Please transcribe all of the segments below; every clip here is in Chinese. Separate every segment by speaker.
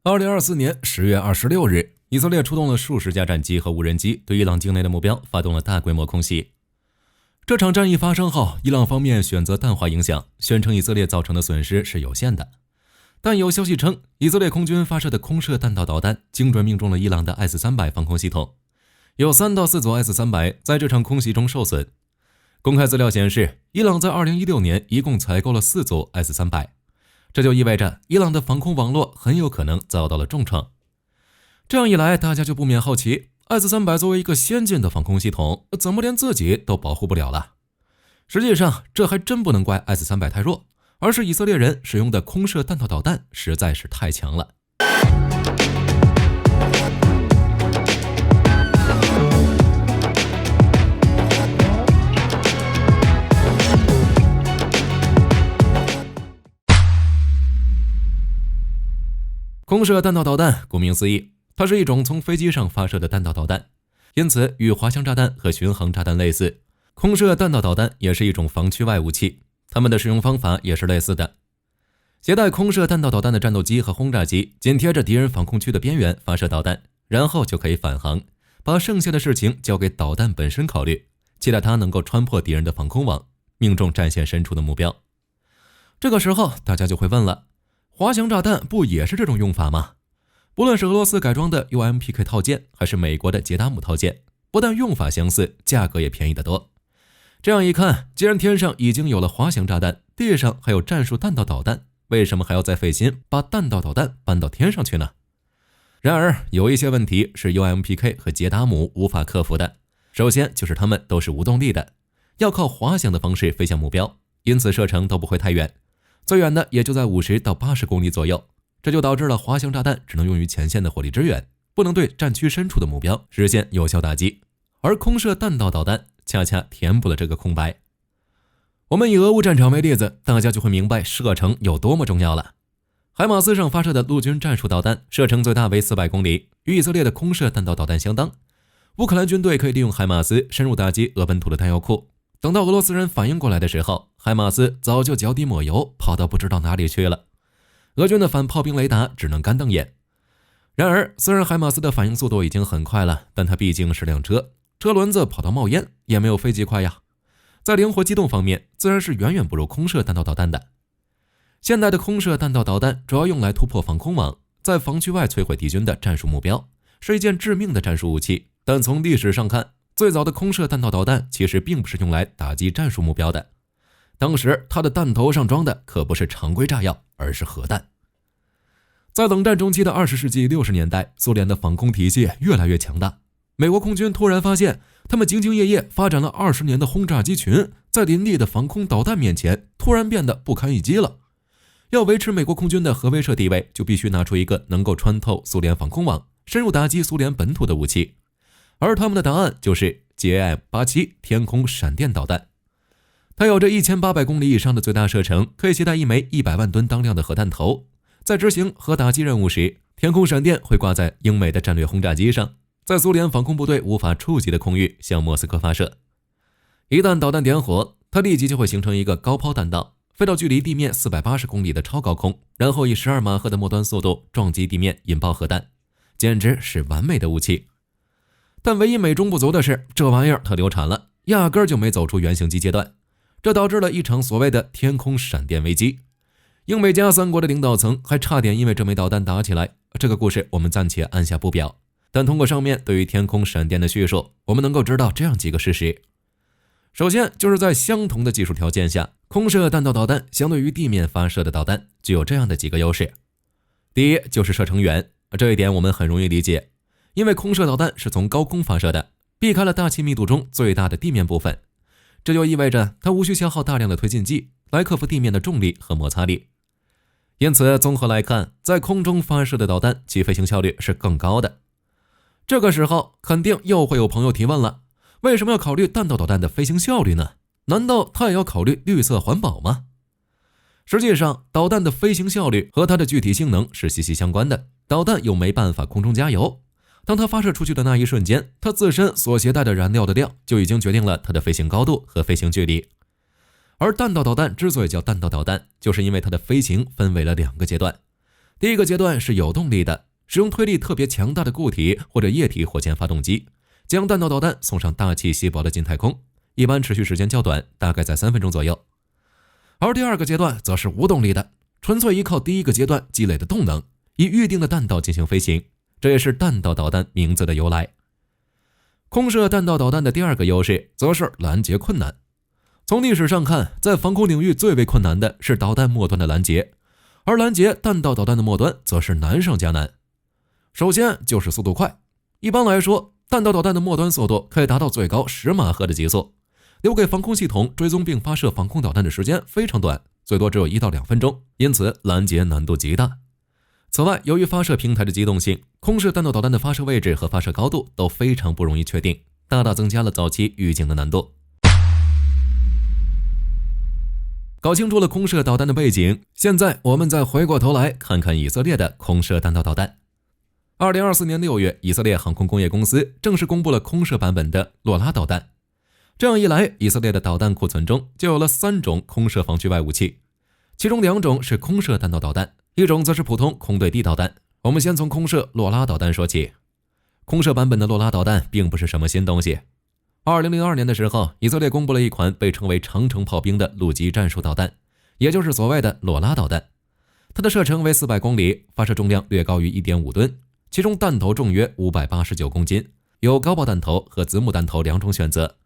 Speaker 1: 2024年10月26日，以色列出动了数十架战机和无人机，对伊朗境内的目标发动了大规模空袭。这场战役发生后，伊朗方面选择淡化影响，宣称以色列造成的损失是有限的。但有消息称，以色列空军发射的空射弹道导弹精准命中了伊朗的 S-300 防空系统，有3到4组 S-300 在这场空袭中受损。公开资料显示，伊朗在2016年一共采购了4组 S-300。这就意味着伊朗的防空网络很有可能遭到了重创。这样一来，大家就不免好奇 S-300 作为一个先进的防空系统，怎么连自己都保护不了了？实际上，这还真不能怪 S-300 太弱，而是以色列人使用的空射弹道导弹实在是太强了。空射弹道导弹顾名思义，它是一种从飞机上发射的弹道导弹，因此与滑翔炸弹和巡航炸弹类似。空射弹道导弹也是一种防区外武器，它们的使用方法也是类似的。携带空射弹道导弹的战斗机和轰炸机紧贴着敌人防空区的边缘发射导弹，然后就可以返航，把剩下的事情交给导弹本身考虑，期待它能够穿破敌人的防空网，命中战线深处的目标。这个时候大家就会问了，滑翔炸弹不也是这种用法吗？不论是俄罗斯改装的 UMPK 套件，还是美国的捷达姆套件，不但用法相似，价格也便宜得多。这样一看，既然天上已经有了滑翔炸弹，地上还有战术弹道导弹，为什么还要再费心把弹道导弹搬到天上去呢？然而，有一些问题是 UMPK 和捷达姆无法克服的。首先就是它们都是无动力的，要靠滑翔的方式飞向目标，因此射程都不会太远。最远的也就在50到80公里左右，这就导致了滑翔炸弹只能用于前线的火力支援，不能对战区深处的目标实现有效打击，而空射弹道导弹恰恰填补了这个空白。我们以俄乌战场为例子，大家就会明白射程有多么重要了。海马斯上发射的陆军战术导弹射程最大为400公里，与以色列的空射弹道导弹相当。乌克兰军队可以利用海马斯深入打击俄本土的弹药库，等到俄罗斯人反应过来的时候，海马斯早就脚底抹油，跑到不知道哪里去了。俄军的反炮兵雷达只能干瞪眼。然而，虽然海马斯的反应速度已经很快了，但它毕竟是辆车，车轮子跑到冒烟也没有飞机快呀。在灵活机动方面，自然是远远不如空射弹道导弹的。现代的空射弹道导弹主要用来突破防空网，在防区外摧毁敌军的战术目标，是一件致命的战术武器。但从历史上看，最早的空射弹道导弹其实并不是用来打击战术目标的，当时它的弹头上装的可不是常规炸药，而是核弹。在冷战中期的20世纪60年代，苏联的防空体系越来越强大，美国空军突然发现，他们兢兢业业发展了20年的轰炸机群，在林立的防空导弹面前突然变得不堪一击了。要维持美国空军的核威慑地位，就必须拿出一个能够穿透苏联防空网，深入打击苏联本土的武器。而他们的答案就是 GAM-87 天空闪电导弹。它有着1800公里以上的最大射程，可以携带一枚100万吨当量的核弹头。在执行核打击任务时，天空闪电会挂在英美的战略轰炸机上，在苏联防空部队无法触及的空域向莫斯科发射。一旦导弹点火，它立即就会形成一个高抛弹道，飞到距离地面480公里的超高空，然后以12马赫的末端速度撞击地面，引爆核弹，简直是完美的武器。但唯一美中不足的是，这玩意儿它流产了，压根儿就没走出原型机阶段，这导致了一场所谓的天空闪电危机。英美加3国的领导层还差点因为这枚导弹打起来，这个故事我们暂且按下不表。但通过上面对于天空闪电的叙述，我们能够知道这样几个事实。首先就是在相同的技术条件下，空射弹道导弹相对于地面发射的导弹具有这样的几个优势。第一就是射程远，这一点我们很容易理解，因为空射导弹是从高空发射的，避开了大气密度中最大的地面部分，这就意味着它无需消耗大量的推进剂来克服地面的重力和摩擦力。因此综合来看，在空中发射的导弹其飞行效率是更高的。这个时候肯定又会有朋友提问了，为什么要考虑弹道导弹的飞行效率呢？难道它也要考虑绿色环保吗？实际上，导弹的飞行效率和它的具体性能是息息相关的。导弹又没办法空中加油，当它发射出去的那一瞬间，它自身所携带的燃料的量就已经决定了它的飞行高度和飞行距离。而弹道导弹之所以叫弹道导弹，就是因为它的飞行分为了2个阶段。第一个阶段是有动力的，使用推力特别强大的固体或者液体火箭发动机，将弹道导弹送上大气稀薄的近太空，一般持续时间较短，大概在3分钟左右。而第二个阶段则是无动力的，纯粹依靠第一个阶段积累的动能，以预定的弹道进行飞行，这也是弹道导弹名字的由来。空射弹道导弹的第二个优势则是拦截困难。从历史上看，在防空领域最为困难的是导弹末端的拦截，而拦截弹道导弹的末端则是难上加难。首先就是速度快，一般来说，弹道导弹的末端速度可以达到最高10马赫的极速，留给防空系统追踪并发射防空导弹的时间非常短，最多只有1到2分钟，因此拦截难度极大。此外，由于发射平台的机动性，空射弹道导弹的发射位置和发射高度都非常不容易确定，大大增加了早期预警的难度。搞清楚了空射导弹的背景，现在我们再回过头来看看以色列的空射弹道导弹。2024年6月，以色列航空工业公司正式公布了空射版本的洛拉导弹。这样一来，以色列的导弹库存中就有了3种空射防区外武器，其中2种是空射弹道导弹，一种则是普通空对地导弹。我们先从空射洛拉导弹说起。空射版本的洛拉导弹并不是什么新东西。2002年的时候，以色列公布了一款被称为长城炮兵的陆基战术导弹，也就是所谓的洛拉导弹。它的射程为400公里，发射重量略高于 1.5 吨，其中弹头重约589公斤，有高爆弹头和子母弹头2种选择。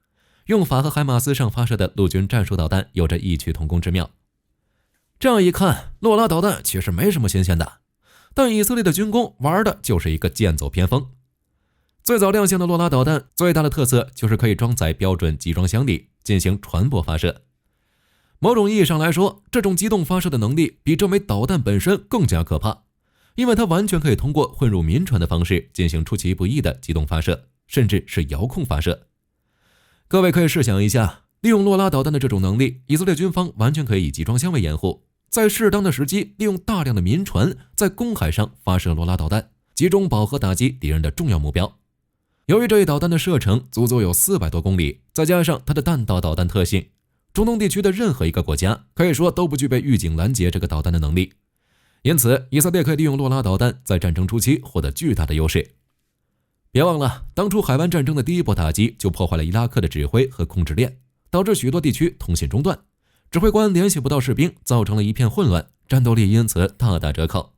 Speaker 1: 用法和海马斯上发射的陆军战术导弹有着异曲同工之妙。这样一看，洛拉导弹其实没什么新鲜的，但以色列的军工玩的就是一个剑走偏锋。最早亮相的洛拉导弹最大的特色就是可以装载标准集装箱里进行船舶发射。某种意义上来说，这种机动发射的能力比这枚导弹本身更加可怕，因为它完全可以通过混入民船的方式进行出其不意的机动发射，甚至是遥控发射。各位可以试想一下，利用洛拉导弹的这种能力，以色列军方完全可以以集装箱为掩护，在适当的时机利用大量的民船在公海上发射洛拉导弹，集中饱和打击敌人的重要目标。由于这一导弹的射程足足有400多公里，再加上它的弹道导弹特性，中东地区的任何一个国家可以说都不具备预警拦截这个导弹的能力。因此，以色列可以利用洛拉导弹在战争初期获得巨大的优势。别忘了，当初海湾战争的第一波打击就破坏了伊拉克的指挥和控制链，导致许多地区通信中断，指挥官联系不到士兵，造成了一片混乱，战斗力因此大打折扣。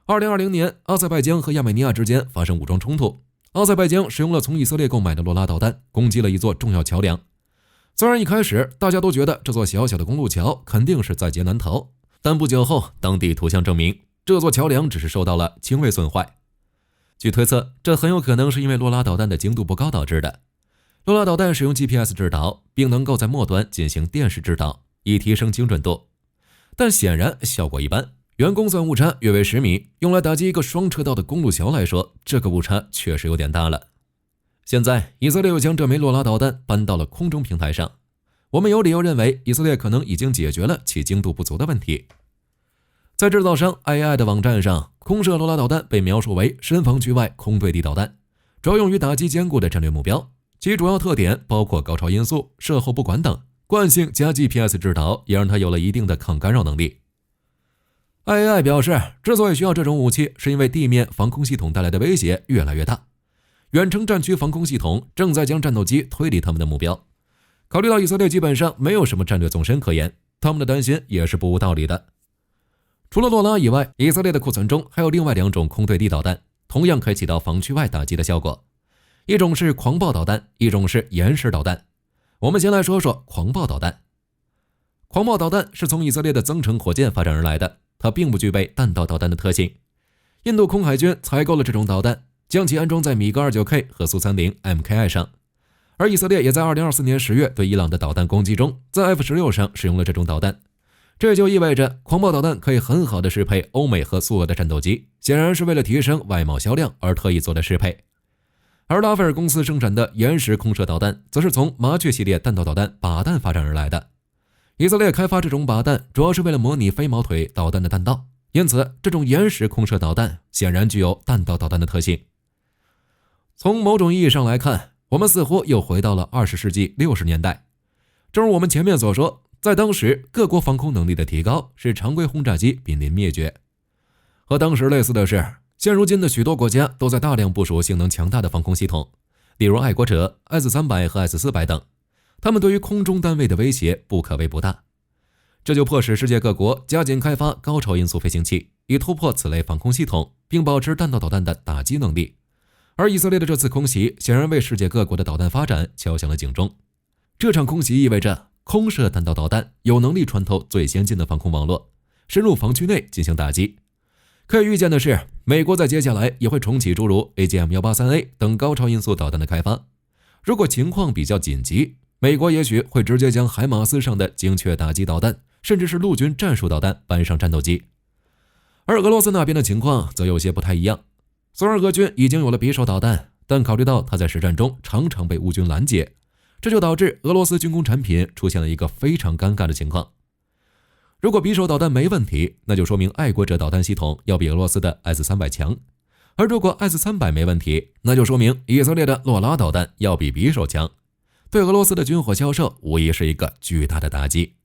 Speaker 1: 2020年，阿塞拜疆和亚美尼亚之间发生武装冲突，阿塞拜疆使用了从以色列购买的洛拉导弹，攻击了一座重要桥梁。虽然一开始大家都觉得这座小小的公路桥肯定是在劫难逃，但不久后，当地图像证明这座桥梁只是受到了轻微损坏。据推测，这很有可能是因为洛拉导弹的精度不高导致的。洛拉导弹使用 GPS 制导，并能够在末端进行电视制导，以提升精准度。但显然效果一般，原公算误差约为10米，用来打击一个双车道的公路桥来说，这个误差确实有点大了。现在，以色列又将这枚洛拉导弹搬到了空中平台上，我们有理由认为以色列可能已经解决了其精度不足的问题。在制造商 IAI 的网站上，空射洛拉导弹被描述为深防区外空对地导弹，主要用于打击坚固的战略目标。其主要特点包括高超音速、射后不管等，惯性加 GPS 制导也让它有了一定的抗干扰能力。IAI 表示，之所以需要这种武器，是因为地面防空系统带来的威胁越来越大，远程战区防空系统正在将战斗机推离他们的目标。考虑到以色列基本上没有什么战略纵深可言，他们的担心也是不无道理的。除了洛拉以外，以色列的库存中还有另外2种空对地导弹，同样可以起到防区外打击的效果。一种是狂暴导弹，一种是岩石导弹。我们先来说说狂暴导弹。狂暴导弹是从以色列的增程火箭发展而来的，它并不具备弹道导弹的特性。印度空海军采购了这种导弹，将其安装在米格 29K 和苏30 MKI 上。而以色列也在2024年10月对伊朗的导弹攻击中，在 F-16 上使用了这种导弹。这就意味着狂暴导弹可以很好的适配欧美和苏俄的战斗机，显然是为了提升外贸销量而特意做的适配。而拉斐尔公司生产的岩石空射导弹则是从麻雀系列弹道导弹靶弹发展而来的。以色列开发这种靶弹主要是为了模拟飞毛腿导弹的弹道，因此这种岩石空射导弹显然具有弹道导弹的特性。从某种意义上来看，我们似乎又回到了20世纪60年代。正如我们前面所说，在当时各国防空能力的提高使常规轰炸机濒临灭绝。和当时类似的是，现如今的许多国家都在大量部署性能强大的防空系统，例如爱国者、S-300和 S-400等，他们对于空中单位的威胁不可谓不大。这就迫使世界各国加紧开发高超音速飞行器，以突破此类防空系统，并保持弹道导弹的打击能力。而以色列的这次空袭显然为世界各国的导弹发展敲响了警钟。这场空袭意味着空射弹道导弹有能力穿透最先进的防空网络，深入防区内进行打击。可以预见的是，美国在接下来也会重启诸如 AGM-183A 等高超音速导弹的开发。如果情况比较紧急，美国也许会直接将海马斯上的精确打击导弹，甚至是陆军战术导弹搬上战斗机。而俄罗斯那边的情况则有些不太一样。虽然俄军已经有了匕首导弹，但考虑到它在实战中常常被乌军拦截，这就导致俄罗斯军工产品出现了一个非常尴尬的情况。如果匕首导弹没问题，那就说明爱国者导弹系统要比俄罗斯的 S-300强；而如果 S-300没问题，那就说明以色列的洛拉导弹要比匕首强。对俄罗斯的军火销售无疑是一个巨大的打击。